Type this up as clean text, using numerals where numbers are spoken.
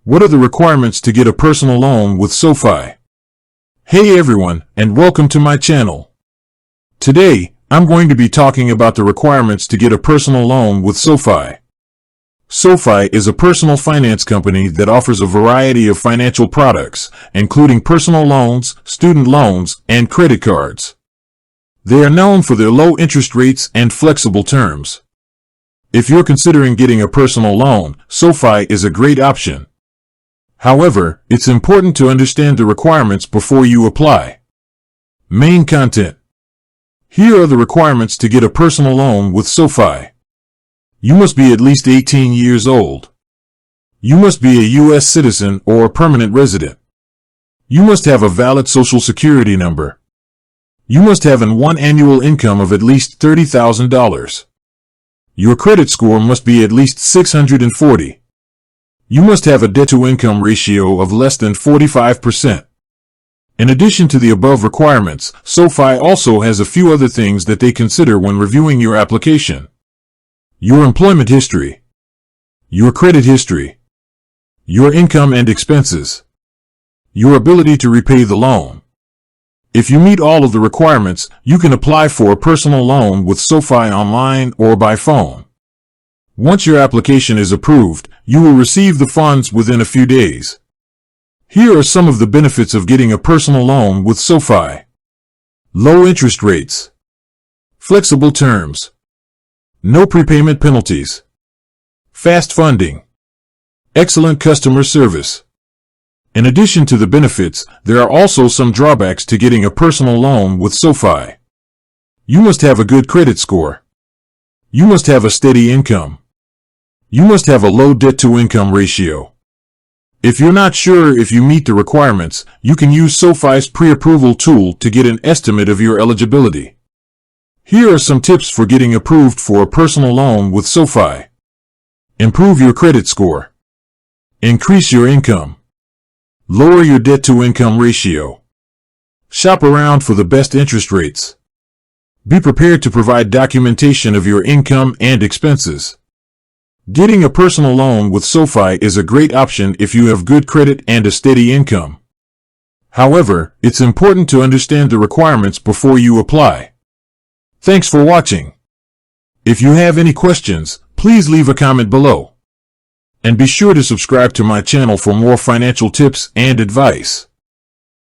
What are the requirements to get a personal loan with SoFi? Hey everyone, and welcome to my channel. Today, I'm going to be talking about the requirements to get a personal loan with SoFi. SoFi is a personal finance company that offers a variety of financial products, including personal loans, student loans, and credit cards. They are known for their low interest rates and flexible terms. If you're considering getting a personal loan, SoFi is a great option. However, it's important to understand the requirements before you apply. Main content. Here are the requirements to get a personal loan with SoFi. You must be at least 18 years old. You must be a U.S. citizen or a permanent resident. You must have a valid Social Security number. You must have one annual income of at least $30,000. Your credit score must be at least 640. You must have a debt-to-income ratio of less than 45%. In addition to the above requirements, SoFi also has a few other things that they consider when reviewing your application. Your employment history, your credit history, your income and expenses, your ability to repay the loan. If you meet all of the requirements, you can apply for a personal loan with SoFi online or by phone. Once your application is approved, you will receive the funds within a few days. Here are some of the benefits of getting a personal loan with SoFi. Low interest rates. Flexible terms. No prepayment penalties. Fast funding. Excellent customer service. In addition to the benefits, there are also some drawbacks to getting a personal loan with SoFi. You must have a good credit score. You must have a steady income. You must have a low debt-to-income ratio. If you're not sure if you meet the requirements, you can use SoFi's pre-approval tool to get an estimate of your eligibility. Here are some tips for getting approved for a personal loan with SoFi. Improve your credit score. Increase your income. Lower your debt-to-income ratio. Shop around for the best interest rates. Be prepared to provide documentation of your income and expenses. Getting a personal loan with SoFi is a great option if you have good credit and a steady income. However, it's important to understand the requirements before you apply. Thanks for watching. If you have any questions, please leave a comment below. And be sure to subscribe to my channel for more financial tips and advice.